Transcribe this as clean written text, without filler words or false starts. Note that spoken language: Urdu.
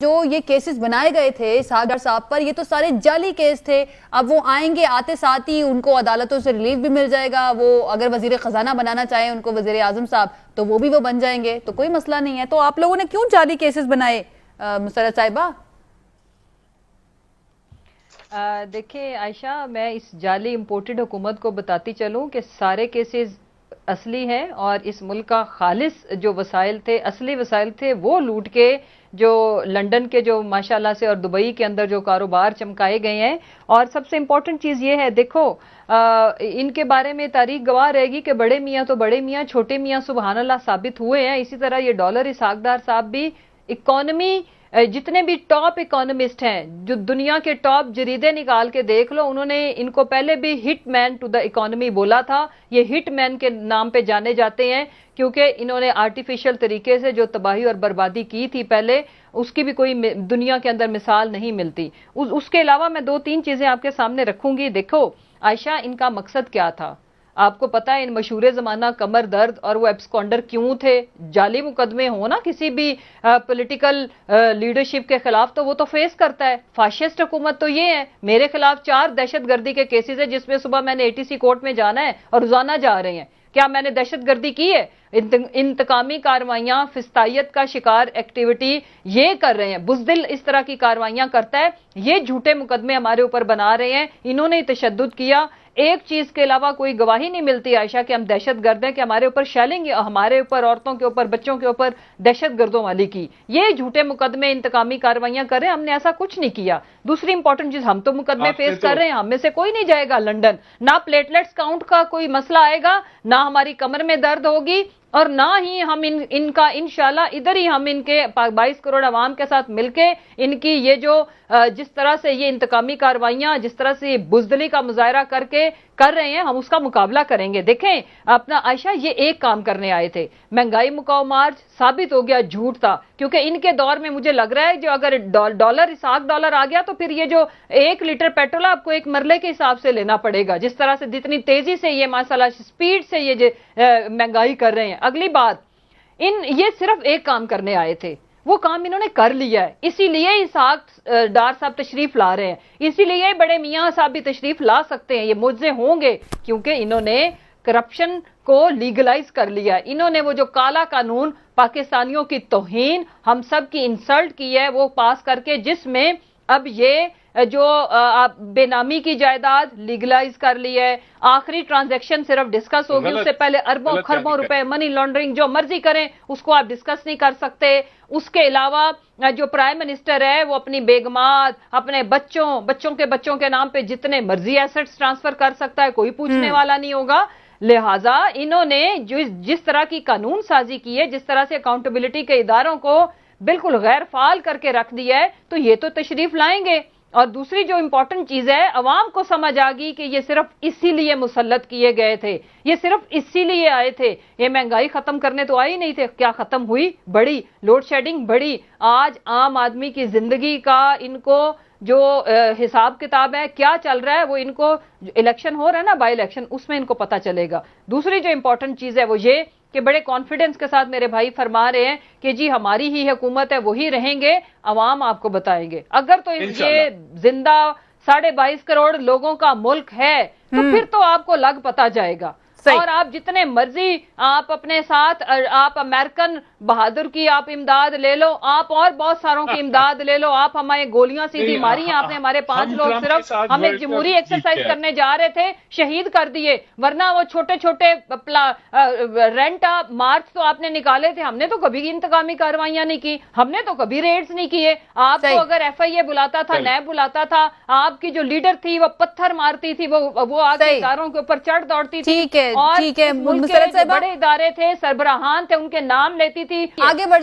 جو یہ کیسز بنائے گئے تھے اسحاق ڈار صاحب پر، یہ تو سارے جعلی کیس تھے۔ اب وہ آئیں گے، آتے ساتھ ہی ان کو عدالتوں سے ریلیف بھی مل جائے گا۔ وہ اگر وزیر خزانہ بنانا چاہیں ان کو وزیر اعظم صاحب تو وہ بھی وہ بن جائیں گے، تو کوئی مسئلہ نہیں ہے۔ تو آپ لوگوں نے کیوں جعلی کیسز بنائے مسرت صاحبہ؟ دیکھیں عائشہ، میں اس جعلی امپورٹڈ حکومت کو بتاتی چلوں کہ سارے کیسز اصلی ہیں، اور اس ملک کا خالص جو وسائل تھے، اصلی وسائل تھے، وہ لوٹ کے جو لنڈن کے جو ماشاءاللہ سے اور دبئی کے اندر جو کاروبار چمکائے گئے ہیں۔ اور سب سے امپورٹنٹ چیز یہ ہے، دیکھو ان کے بارے میں تاریخ گواہ رہے گی کہ بڑے میاں تو بڑے میاں، چھوٹے میاں سبحان اللہ ثابت ہوئے ہیں۔ اسی طرح یہ ڈالر اسحاق ڈار صاحب بھی اکانومی، جتنے بھی ٹاپ اکانومسٹ ہیں، جو دنیا کے ٹاپ جریدے نکال کے دیکھ لو، انہوں نے ان کو پہلے بھی ہٹ مین ٹو دا اکانومی بولا تھا۔ یہ ہٹ مین کے نام پہ جانے جاتے ہیں کیونکہ انہوں نے آرٹیفیشل طریقے سے جو تباہی اور بربادی کی تھی پہلے، اس کی بھی کوئی دنیا کے اندر مثال نہیں ملتی۔ اس کے علاوہ میں دو تین چیزیں آپ کے سامنے رکھوں گی۔ دیکھو عائشہ، ان کا مقصد کیا تھا؟ آپ کو پتا ہے ان مشہور زمانہ کمر درد اور وہ ایبسکونڈر کیوں تھے؟ جعلی مقدمے ہوں نا کسی بھی پولیٹیکل لیڈرشپ کے خلاف تو وہ تو فیس کرتا ہے۔ فاشسٹ حکومت تو یہ ہے، میرے خلاف 4 دہشت گردی کے کیسز ہیں جس میں صبح میں نے ATC کورٹ میں جانا ہے اور روزانہ جا رہے ہیں۔ کیا میں نے دہشت گردی کی ہے؟ انتقامی کارروائیاں، فسطائیت کا شکار ایکٹیویٹی یہ کر رہے ہیں، بزدل اس طرح کی کارروائیاں کرتا ہے، یہ جھوٹے مقدمے ہمارے اوپر بنا رہے ہیں۔ انہوں نے تشدد کیا، ایک چیز کے علاوہ کوئی گواہی نہیں ملتی عائشہ کہ ہم دہشت گرد ہیں، کہ ہمارے اوپر شیلنگ، ہمارے اوپر، عورتوں کے اوپر، بچوں کے اوپر دہشت گردوں والی کی۔ یہ جھوٹے مقدمے، انتقامی کارروائیاں کر رہے ہیں، ہم نے ایسا کچھ نہیں کیا۔ دوسری امپورٹنٹ چیز، ہم تو مقدمے فیس کر رہے ہیں، ہم میں سے کوئی نہیں جائے گا لنڈن، نہ پلیٹلیٹس کاؤنٹ کا کوئی مسئلہ آئے گا، نہ ہماری کمر میں درد ہوگی، اور نہ ہی ہم ان کا انشاءاللہ ادھر ہی ہم ان کے 22 کروڑ عوام کے ساتھ مل کے ان کی یہ جو جس طرح سے یہ انتقامی کارروائیاں، جس طرح سے یہ بزدلی کا مظاہرہ کر رہے ہیں، ہم اس کا مقابلہ کریں گے۔ دیکھیں اپنا عائشہ، یہ ایک کام کرنے آئے تھے، مہنگائی مکاؤ مارچ ثابت ہو گیا جھوٹ تھا، کیونکہ ان کے دور میں مجھے لگ رہا ہے جو اگر ڈالر اسحاق ڈالر آ گیا تو پھر یہ جو 1 لیٹر پیٹرول آپ کو 1 مرلے کے حساب سے لینا پڑے گا، جس طرح سے جتنی تیزی سے یہ ماشاءاللہ سپیڈ سے یہ مہنگائی کر رہے ہیں۔ اگلی بات، یہ صرف ایک کام کرنے آئے تھے، وہ کام انہوں نے کر لیا ہے، اسی لیے اسحاق ڈار صاحب تشریف لا رہے ہیں، اسی لیے بڑے میاں صاحب بھی تشریف لا سکتے ہیں، یہ معجزے ہوں گے، کیونکہ انہوں نے کرپشن کو لیگلائز کر لیا ہے۔ انہوں نے وہ جو کالا قانون، پاکستانیوں کی توہین، ہم سب کی انسلٹ کی ہے، وہ پاس کر کے، جس میں اب یہ جو بے نامی کی جائیداد لیگلائز کر لی ہے، آخری ٹرانزیکشن صرف ڈسکس ہوگی، اس سے پہلے اربوں خربوں روپے منی لانڈرنگ جو مرضی کریں اس کو آپ ڈسکس نہیں کر سکتے۔ اس کے علاوہ جو پرائم منسٹر ہے وہ اپنی بیگمات، اپنے بچوں کے نام پہ جتنے مرضی ایسٹس ٹرانسفر کر سکتا ہے، کوئی پوچھنے والا نہیں ہوگا۔ لہٰذا انہوں نے جس طرح کی قانون سازی کی ہے، جس طرح سے اکاؤنٹیبلٹی کے اداروں کو بالکل غیر فعال کر کے رکھ دیا ہے، تو یہ تو تشریف لائیں گے۔ اور دوسری جو امپورٹنٹ چیز ہے، عوام کو سمجھ آ گئی کہ یہ صرف اسی لیے مسلط کیے گئے تھے، یہ صرف اسی لیے آئے تھے، یہ مہنگائی ختم کرنے تو آئی نہیں تھے۔ کیا ختم ہوئی؟ بڑی لوڈ شیڈنگ بڑی۔ آج عام آدمی کی زندگی کا ان کو جو حساب کتاب ہے، کیا چل رہا ہے، وہ ان کو الیکشن ہو رہا ہے نا، بائی الیکشن، اس میں ان کو پتا چلے گا۔ دوسری جو امپورٹنٹ چیز ہے وہ یہ کہ بڑے کانفیڈنس کے ساتھ میرے بھائی فرما رہے ہیں کہ جی ہماری ہی حکومت ہے، وہی رہیں گے، عوام آپ کو بتائیں گے۔ اگر تو یہ زندہ 22.5 کروڑ لوگوں کا ملک ہے تو پھر تو آپ کو لگ پتا جائے گا۔ اور آپ جتنے مرضی آپ اپنے ساتھ، آپ امریکن بہادر کی آپ امداد لے لو، آپ اور بہت ساروں کی امداد لے لو، آپ ہمیں گولیاں سیدھی ماری ہیں آپ نے، ہمارے 5 لوگ صرف ہمیں جمہوری ایکسرسائز کرنے جا رہے تھے، شہید کر دیے، ورنہ وہ چھوٹے چھوٹے رینٹ مارچ تو آپ نے نکالے تھے، ہم نے تو کبھی انتقامی کارروائیاں نہیں کی، ہم نے تو کبھی ریڈز نہیں کیے۔ آپ کو اگر FIA بلاتا تھا، نیب بلاتا تھا، آپ کی جو لیڈر تھی وہ پتھر مارتی تھی، وہ آگے اداروں کے اوپر چڑھ دوڑتی تھی، اور ملک کے بڑے ادارے تھے، سربراہان تھے، ان کے نام لیتی تھی۔ آگے بڑھ